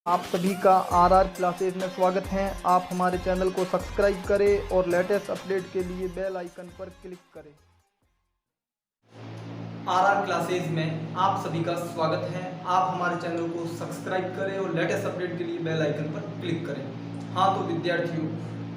आप सभी का आरआर क्लासेज में स्वागत है। आप हमारे चैनल को सब्सक्राइब करें और लेटेस्ट अपडेट के लिए बेल आइकन पर क्लिक करें। आरआर क्लासेज में आप सभी का स्वागत है। आप हमारे चैनल को सब्सक्राइब करें और लेटेस्ट अपडेट के लिए बेल आइकन पर क्लिक करें। हाँ तो विद्यार्थियों,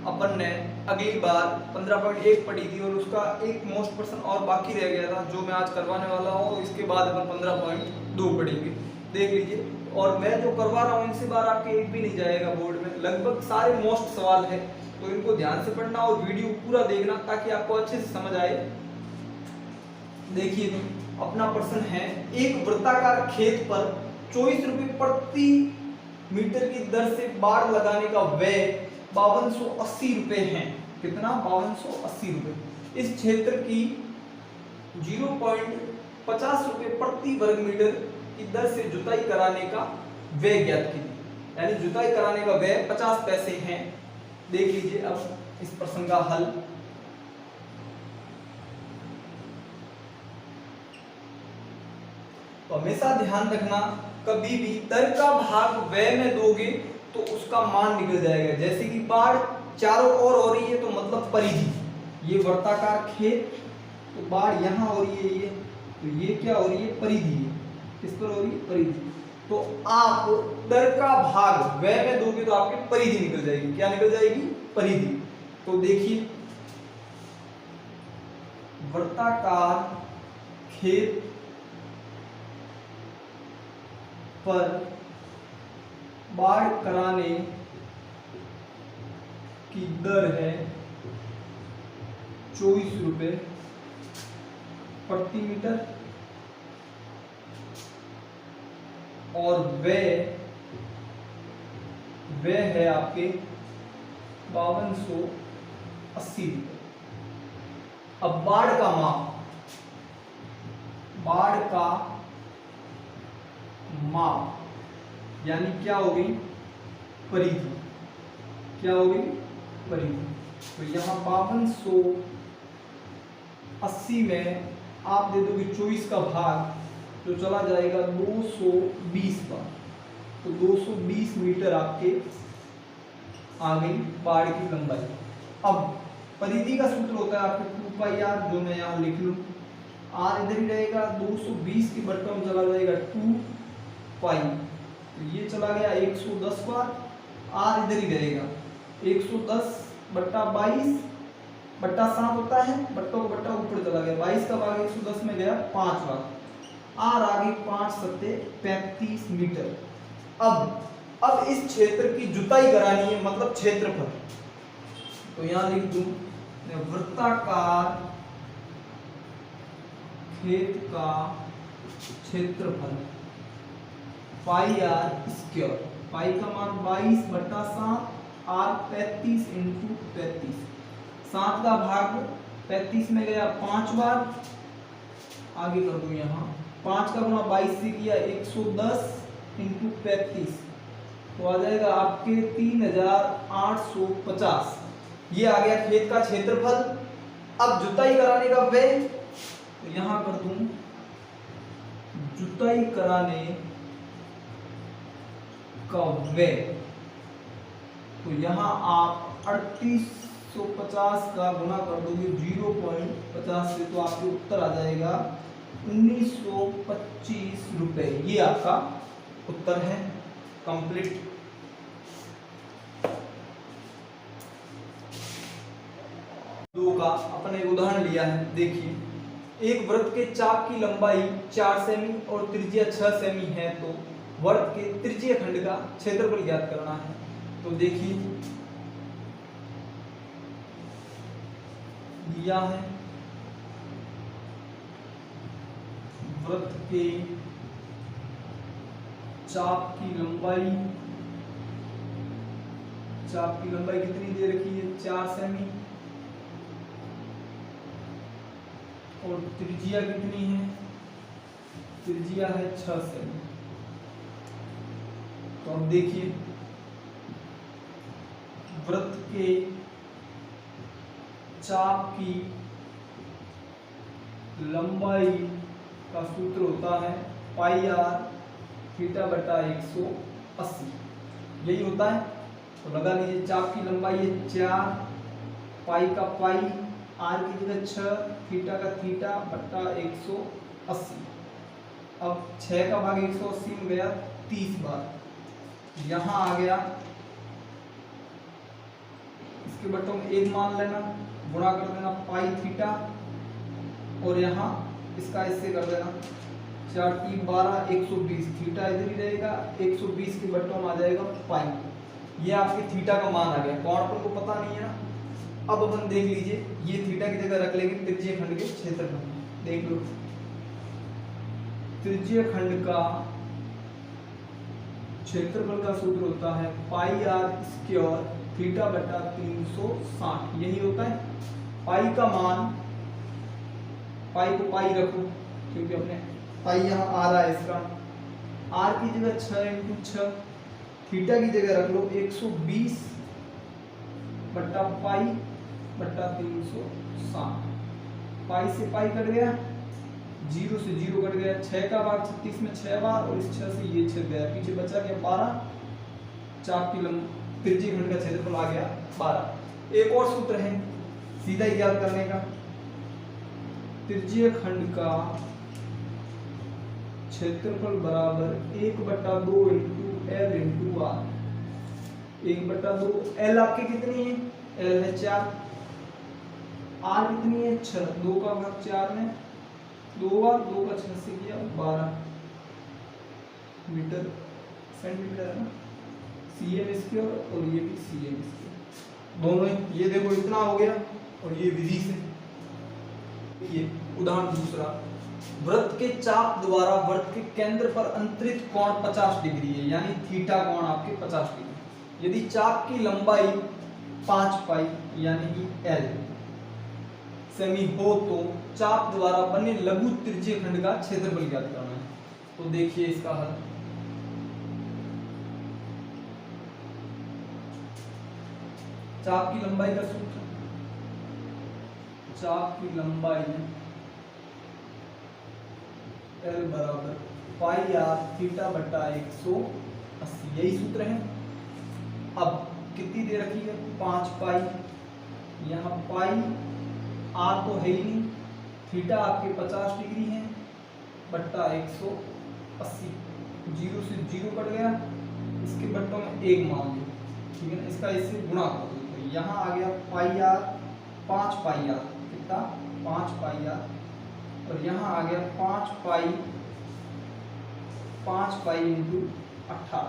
अपन ने अगली बार 15.1 पढ़ी थी और उसका एक मोस्ट पर्सन और बाकी रह गया था जो मैं आज करवाने वाला हूँ, और इसके बाद अपन 15.2 पढ़ेंगे। देख लीजिए, और मैं जो करवा रहा हूँ इनसे बार आपके एक भी नहीं जाएगा बोर्ड में, लगभग सारे मोस्ट सवाल है, तो इनको ध्यान से पढ़ना और वीडियो पूरा देखना ताकि आपको अच्छे से समझ आए। देखिए, अपना प्रश्न है, एक वृत्ताकार खेत पर 24 रुपए प्रति मीटर की दर से बाड़ लगाने का व्यय 5280 रुपए है। कितना? 5280 रुपए। इस क्षेत्र की 0.50 रुपए प्रति वर्ग मीटर की दर से जुताई कराने का व्यय ज्ञात कीजिए। यानी जुताई कराने का व्यय 50 पैसे है। देख लीजिए अब इस प्रश्न का हल। तो हमेशा ध्यान रखना, कभी भी दर का भाग व्यय में दोगे तो उसका मान निकल जाएगा। जैसे कि बाढ़ चारों ओर हो रही है तो मतलब परिधि, ये वृत्ताकार खेत, तो बाढ़ यहाँ हो रही है, ये तो ये क्या हो रही है? परिधि। किस पर हो रही है? परिधि। तो आप दर का भाग व्यय में दोगे तो आपकी परिधि निकल जाएगी। क्या निकल जाएगी? परिधि। तो देखिए, वृत्ताकार खेत पर बाड़ कराने की दर है 24 रुपए प्रति मीटर और व्यय है आपके 5280 रुपए। अब बाड़ का माप, यानी क्या हो गई? परिधि। क्या हो गई? परिधि। तो यहाँ 5280 में आप दे दोगे 24 का भाग, जो चला जाएगा 220 बार, तो 220 मीटर आपके आ गई बाड़ की लंबाई। अब परिधि का सूत्र होता है आपके 2πr, जो मैं यहाँ लिख लूँ। r इधर ही रहेगा, 220 की बट्टा में चला जाएगा 2π, तो ये चला गया 110 बार। r इधर ही रहेगा, 110 बट्टा 22 बट्टा 7 होता है, बट्टों का बट्टा ऊपर चला गया, 22 का भाग 110 में गया 5 बार, r आगे 5 सत्ते 35 मीटर। अब इस क्षेत्र की जुताई करानी है, मतलब क्षेत्रफल। तो यहां लिख दूं, वृत्ताकार खेत का क्षेत्रफल पाई आर स्क्वायर। पाई का मान 22 बट्टा 7, आर 35 इंटू 35। 7 का भाग 35 में गया 5 बार, आगे कर दूं यहाँ 5 का गुणा 22 से किया 110 इंटू 35, तो आ जाएगा आपके 3850। ये आ गया खेत का क्षेत्रफल। अब जुताई कराने का व्यय, तो यहां कर दूं जुताई कराने का व्यय, तो यहां आप 3850 का गुणा कर दोगे 0.50 से, तो आपके उत्तर आ जाएगा 1925 रुपए। ये आपका उत्तर है कंप्लीट। दो का अपन एक उदाहरण लिया है। देखिए, एक वृत्त के चाप की लंबाई 4 सेमी और त्रिज्या 6 सेमी है, तो वृत्त के त्रिज्यीय खंड का क्षेत्रफल ज्ञात करना है। तो देखिए, दिया है वृत्त के चाप की लंबाई कितनी दे रखी है? 4 सेमी, और त्रिज्या कितनी है? त्रिज्या है 6 सेमी। तो अब देखिए, वृत्त के चाप की लंबाई का सूत्र होता है पाई आर थीटा बटा 180। यही होता है। तो लगा लीजिए चाप की लंबाई है 4, पाई का पाई, आर की जगह 6, थीटा का थीटा बट्टा 180। अब 6 का भाग 180 में गया 30 बार। यहाँ आ गया, इसके बट्टों में 1 मान लेना, गुणा कर देना पाई थीटा, और यहाँ इसका इससे कर देना 4 3 12 120, थीटा इधर ही रहेगा, 120 के बट्टों में आ जाएगा पाई। ये आपके थीटा का मान आ गया। कोण पर को पता नहीं है ना। अब अपन देख लीजिए, ये थीटा की जगह रख लेंगे त्रिज्यीय खंड के क्षेत्रफल। देख लो, त्रिज्यीय खंड का क्षेत्रफल का सूत्र होता है पाई आर स्क्वायर थीटा बटा 360। यही होता है। पाई का मान, पाई को पाई रखो क्योंकि अपने पाई यहाँ आ रहा है इसका, आर की जगह 6 × 6, थीटा की जगह रख लो 120 बट्टा पाई बट्टा 360। पाई से पाई कट गया, 0 से 0 कट गया, 6 का भाग 36 में 6 बार, और इस 6 से ये 6 गया, पीछे बचा गया 12। चाप की त्रिज्यीय खंड का क्षेत्रफल आ गया 12। एक और सूत्र है सीधा ही याद करने का, त्रिज्यीय खंड का क्षेत्रफल बराबर 1/2 × L × R। 1/2 L आपकी कितनी है? L है 4, R कितनी है? 6, 2 का भाग 4 में 2 बार, 2 का 6 से किया 12 मीटर सेंटीमीटर है ना, cm स्क्वायर, और ये भी cm स्क्वायर दोनों ही। ये देखो इतना हो गया, और ये विधि से। ये उदाहरण दूसरा, वृत्त के चाप द्वारा वृत्त के केंद्र पर अंतरित कोण 50 डिग्री है, यानी थीटा कोण आपके 50 डिग्री। यदि चाप की लंबाई 5 पाई यानी कि L सेमी हो तो चाप द्वारा बने लघु त्रिज्यीय खंड का क्षेत्रफल ज्ञात करना है। तो देखिए इसका हल, चाप की लंबाई का सूत्र, चाप की लंबाई L बराबर पाई आर थीटा बटा 180, यही सूत्र है। अब कितनी दे रखी है? 5 पाई, यहाँ पाई आर तो है ही नहीं, थीटा आपके 50 डिग्री है बट्टा 180, 0 से 0 कट गया, इसके बट्टों में 1 मान लो, ठीक है ना। इसका इससे गुणा कर दो, तो यहाँ आ गया पाई आर, 5 पाई आर कितना? 5 पाई आर, और यहाँ आ गया 5 पाई × 18,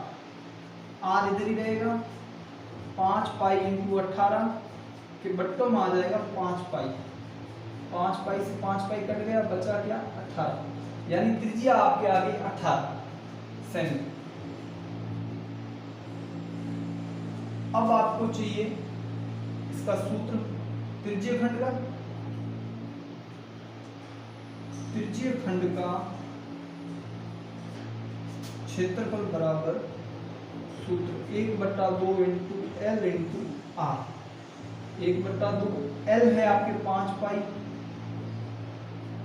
आर इधर ही रहेगा, 5 पाई × 18 के बट्टों में आ जाएगा 5 पाई, 5 पाई से 5 पाई कट गया, बचा क्या? 18, यानी त्रिज्या आपके आ गई 18 सेमी। अब आपको चाहिए इसका सूत्र त्रिज्यीय खंड का। त्रिज्यीय खंड का क्षेत्रफल बराबर सूत्र 1/2 × L × R। 1/2 L है आपके 5 पाई,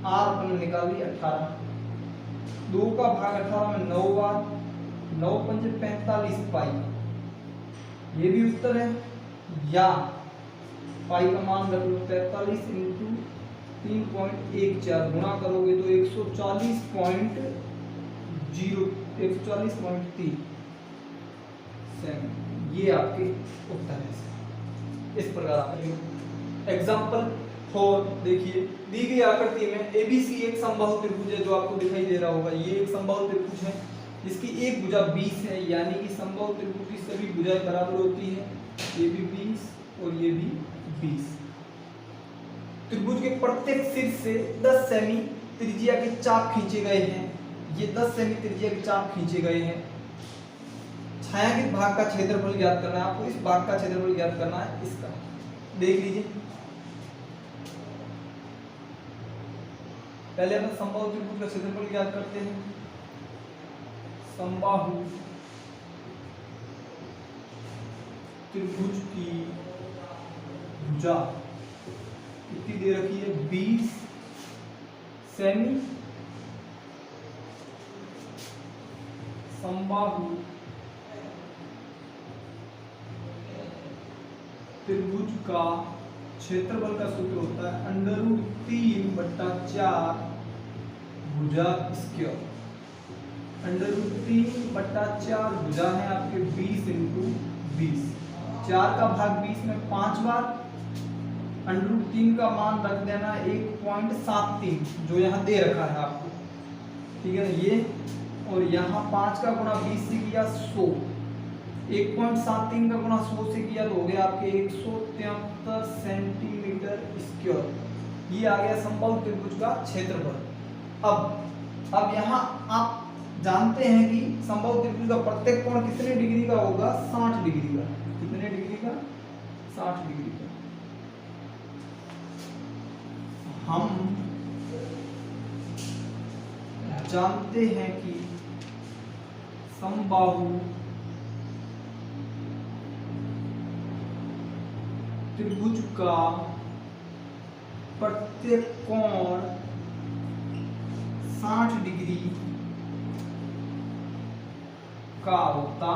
R अपन निकाल ली 18, 2 का भाग 18 में 9 बार, 9 × 5 = 45 पाई, ये भी उत्तर है। या पाई का मान रख लो 43 × 3.14, गुणा करोगे तो 140.3 सेमी। ये आपके उत्तर है। इस प्रकार आप एग्जाम्पल 4 देखिए, दी गई आकृति में ABC एक समबाहु त्रिभुज है, जो आपको दिखाई दे रहा होगा। ये एक समबाहु त्रिभुज है जिसकी एक भुजा 20 है, यानी कि समबाहु त्रिभुज की सभी भुजाएं बराबर होती हैं। ये भी 20 और ये भी 20। त्रिभुज के प्रत्येक शीर्ष से 10 सेमी त्रिज्या के चाप खींचे गए हैं। ये 10 सेमी त्रिज्या के चाप खींचे गए हैं। छायांकित भाग का क्षेत्रफल ज्ञात करना है आपको। इस भाग का क्षेत्रफल ज्ञात करना है इसका। देख लीजिए, पहले अपन समबाहु त्रिभुज का क्षेत्रफल ज्ञात करते हैं। समबाहु त्रिभुज की भुजा कितनी दे रखी है? 20 सेमी। समबाहु त्रिभुज का क्षेत्रफल का सूत्र होता है √3/4 भुजा स्क्वायर। √3/4 भुजा है आपके 20 × 20। 4 का भाग 20 में 5 बार। √3 का मान रख देना 1.73 जो यहाँ दे रखा है आपको, ठीक है ना ये। और यहाँ 5 का गुणा 20 से किया 100, 1.73 का गुणा 100 से किया तो हो गया आपके 173 सेंटीमीटर स्क्वायर। ये आ गया समबाहु त्रिभुज का क्षेत्रफल। अब यहाँ आप जानते हैं कि समबाहु त्रिभुज का प्रत्येक कोण कितने डिग्री का होगा? 60 डिग्री का। कितने डिग्री का? 60 डिग्री का। हम जानते हैं कि समबाहु त्रिभुज का प्रत्येक कोण 60 डिग्री का होता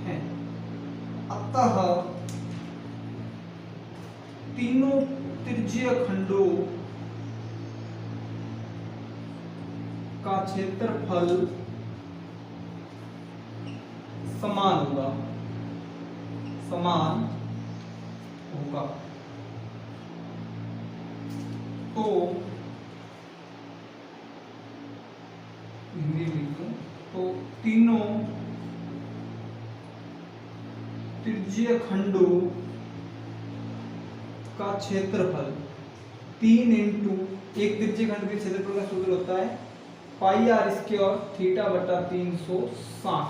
है। अतः तीनों त्रिज्यीय खंडों का क्षेत्रफल समान होगा, समान होगा। तो हिंदी में लिखूं तो तीनों त्रिज्यीय खंडों का क्षेत्रफल 3 × एक त्रिज्यीय खंड के क्षेत्रफल का सूत्र होता है πr² θ/360।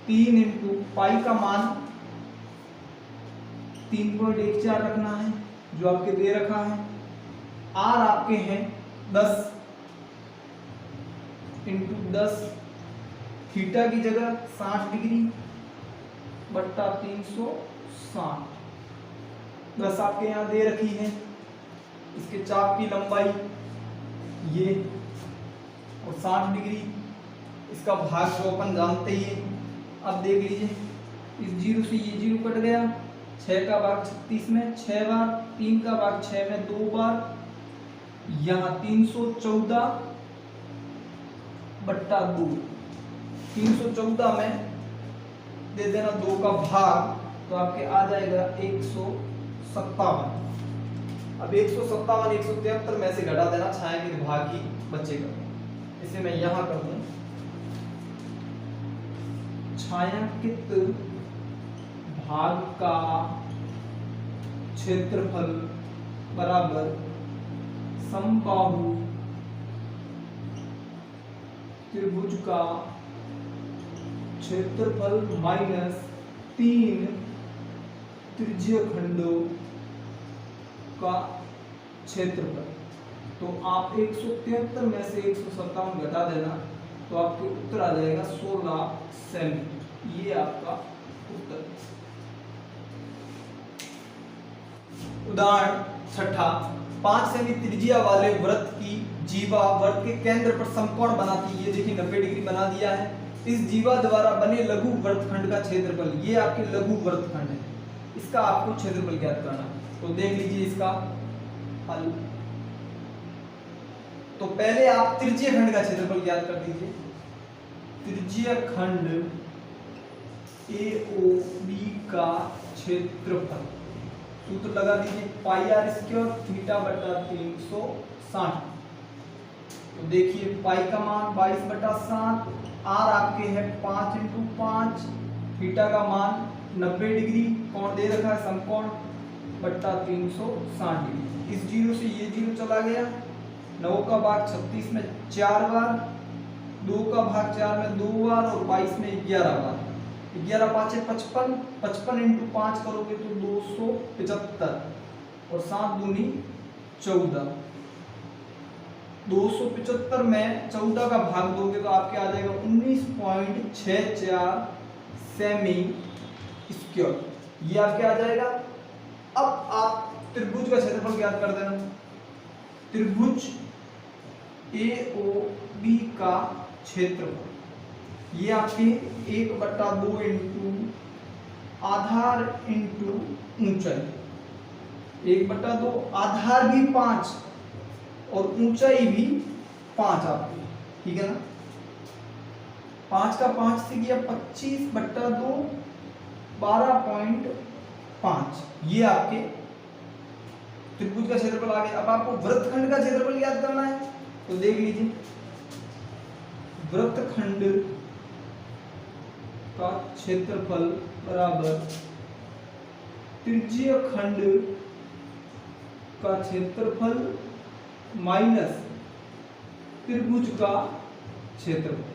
3 × पाई का मान 3.14 रखना है जो आपके दे रखा है। आर आपके हैं 10 × 10, थीटा की जगह 60 डिग्री बट्टा 360। 10 आपके यहाँ दे रखी है। इसके चाप की लंबाई ये और 60 डिग्री, इसका भाग जो अपन जानते ही है। अब देख लीजिए इस 0 से ये 0 कट गया। 6 का भाग 36 में 6 बार, 3 का भाग 6 में 2 बार, यहाँ 314/2। 314 में दे देना 2 का भाग तो आपके आ जाएगा 157। अब 157 173 में से घटा देना, छायांकित भाग ही बचेगा। इसे मैं यहां कर दूं, छायांकित भाग का क्षेत्रफल बराबर समबाहु त्रिभुज का क्षेत्रफल माइनस 3 त्रिज्यीय खंडों का क्षेत्रफल। तो आप 173 में से 157 घटा देना तो आपके उत्तर आ जाएगा 16 सेमी। ये आपका उत्तर। उदाहरण 6, 5 सेमी त्रिज्या वाले वृत्त की जीवा वृत्त के केंद्र पर समकोण बनाती है। ये देखिए 90 डिग्री बना दिया है। इस जीवा द्वारा बने लघु वृत्तखंड का क्षेत्रफल, ये आपके लघु वृत्तखंड है, इसका आपको क्षेत्रफल ज्ञात करना। तो देख लीजिए इसका हल। तो पहले आप त्रिज्यीय खंड का क्षेत्रफल ज्ञात कर दीजिए। त्रिज्यीय खंड AOB का क्षेत्रफल सूत्र लगा दीजिए πr² θ/360। तो देखिए पाई का मान 22/7, आर आपके है 5 × 5, थीटा का मान 90 डिग्री, कोण दे रखा है समकोण बट्टा 360 डिग्री। इस 0 से ये 0 चला गया। 9 का भाग 36 में 4 बार, 2 का भाग 4 में 2 बार और 22 में 11 बार। 11 × 5 = 55, 55 × 5 करोगे तो 275 और 7 दूनी 14। 275 में 14 का भाग दोगे तो आपके आ जाएगा 19.64 सेमी स्क्वायर। ये आपके आ जाएगा। अब आप त्रिभुज का क्षेत्रफल ज्ञात कर देना। त्रिभुज AOB का क्षेत्रफल ये आपके 1/2 × आधार इंटू ऊंचाई, 1/2, आधार भी 5 और ऊंचाई भी 5 आपकी, ठीक है ना। 5 का 5 से किया 25/2, 12.5, ये आपके त्रिभुज का क्षेत्रफल आ गया। अब आपको वृत्तखंड का क्षेत्रफल याद करना है, तो देख लीजिए, वृत्तखंड का क्षेत्रफल बराबर त्रिज्यीय खंड का क्षेत्रफल माइनस त्रिभुज का क्षेत्रफल।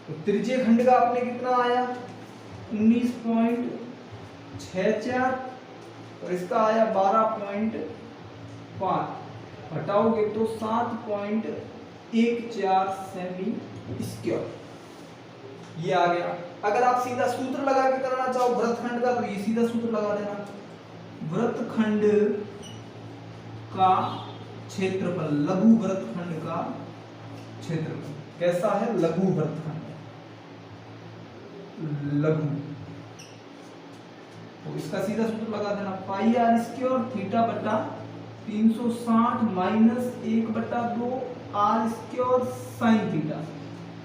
तो त्रिज्यीय खंड का आपने कितना आया 19.64 और इसका आया 12.5, हटाओगे तो 7.14 सेमी स्क्वायर, ये आ गया। अगर आप सीधा सूत्र लगा के करना चाहो वृत्तखंड का, तो ये सीधा सूत्र लगा देना, वृत्तखंड का क्षेत्रफल, लघु वृत्तखंड का क्षेत्रफल कैसा है, लघु वृत्तखंड, लघु, तो इसका सीधा सूत्र लगा देना, पाई आर स्क्वायर थीटा बटा 360 minus 1/2 r square sine theta.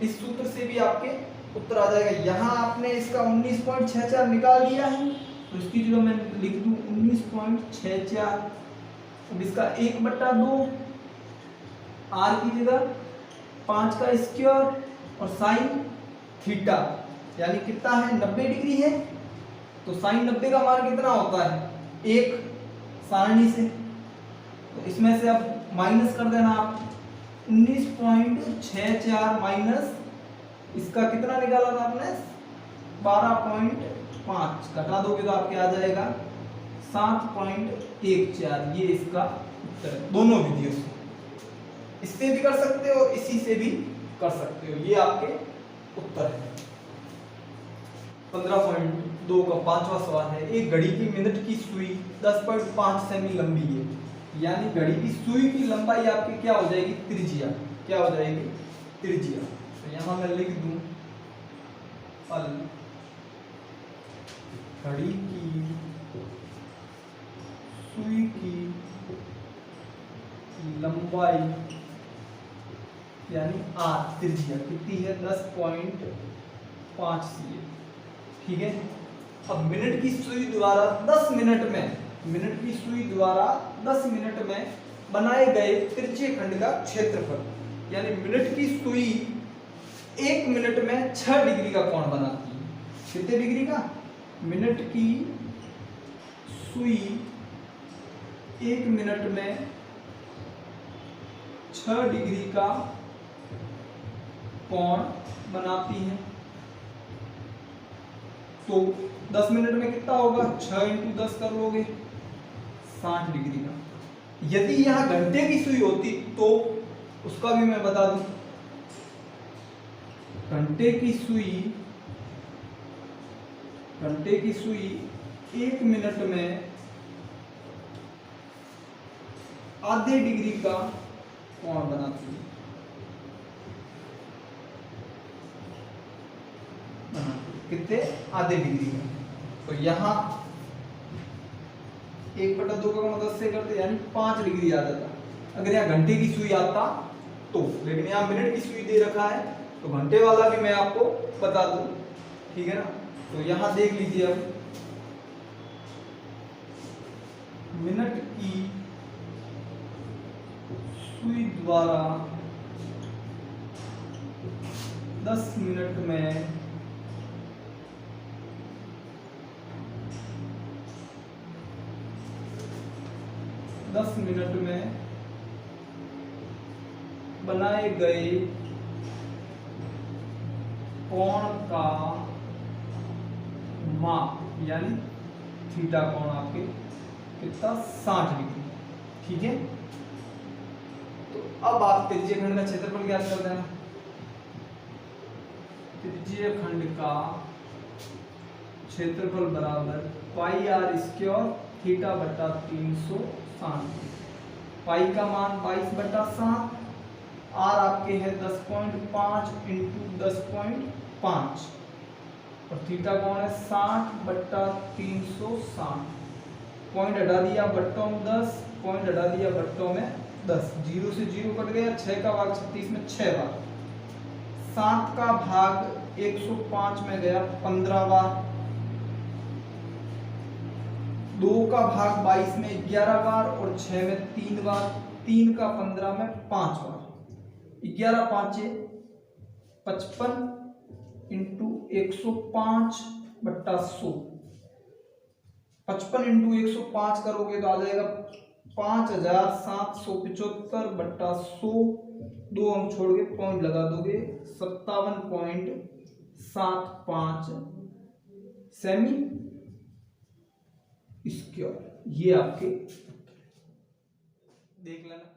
इस सूत्र से भी आपके उत्तर आ जाएगा। यहाँ आपने इसका 19.64 निकाल दिया है, तो इसकी जगह मैं लिख दूं 19.64। अब इसका 1/2 आर की जगह 5 का स्क्वायर और साइन थीटा, यानी कितना है 90 डिग्री है, तो साइन 90 का मान कितना होता है 1 सारणी से, तो इसमें से अब माइनस कर देना आप 19.64 माइनस इसका कितना निकाला था आपने 12.5, घटा दोगे तो आपके आ जाएगा 7.14, ये इसका उत्तर है। दोनों विधियों से, इससे भी कर सकते हो, इसी से भी कर सकते हो, ये आपके उत्तर है। 15.2 का 5वां सवाल है, एक घड़ी की मिनट की सुई 10.5 सेमी लंबी है, यानी घड़ी की सुई की लंबाई आपकी क्या हो जाएगी त्रिज्या, क्या हो जाएगी त्रिज्या। तो यहां मैं लिख दूं अल घड़ी की सुई की लंबाई यानी आर त्रिज्या कितनी है 10.5 सी, ठीक है। अब मिनट की सुई द्वारा 10 मिनट में, मिनट की सुई द्वारा 10 मिनट में बनाए गए त्रिज्यीय खंड का क्षेत्रफल, यानी मिनट की सुई 1 मिनट में 6 डिग्री का कोण बनाती है। कितने डिग्री का, मिनट की सुई 1 मिनट में 6 डिग्री का कोण बनाती है। तो 10 मिनट में कितना होगा 6 × 10 कर लोगे 60 डिग्री का। यदि यहां घंटे की सुई होती तो उसका भी मैं बता दूं, घंटे की सुई 1 मिनट में आधे डिग्री का कोण बनाती है, कितने आधे डिग्री का। तो यहाँ 1/2 का मदद से करते, यानी 5 डिग्री आ जाता अगर यहाँ घंटे की सुई आता तो, लेकिन यहाँ मिनट की सुई दे रखा है तो घंटे वाला भी मैं आपको बता दूं, ठीक है ना। तो यहाँ देख लीजिए, अब मिनट की सुई द्वारा 10 मिनट में 10 मिनट में बनाए गए कोण का माप, यानी थीटा कोण आपके कितना 60 डिग्री, ठीक है। तो अब आप त्रिज्यीय खंड का क्षेत्रफल ज्ञात कर देना। त्रिज्यीय खंड का क्षेत्रफल बराबर पाई आर स्क्वायर थीटा बटा 360, पाई का मान 22/7, आर आपके है 10.5 × 10.5, और थीटा कौन है 60/360। पॉइंट हटा दिया बट्टों में 10, पॉइंट हटा दिया बट्टों में 10, 0 से 0 कट गया, 6 का भाग 36 में 6 बार, 7 का भाग 105 में गया 15 बार, 2 का भाग 22 में 11 बार और 6 में 3 बार, 3 का 15 में 5 बार, 11 5 55 इंटू 105/100, 55 इंटू 105 करोगे तो आ जाएगा 5775/100, 2 अंक छोड़ के पॉइंट लगा दोगे 57.75 सेमी स्क्वायर। ये आपके देख लेना।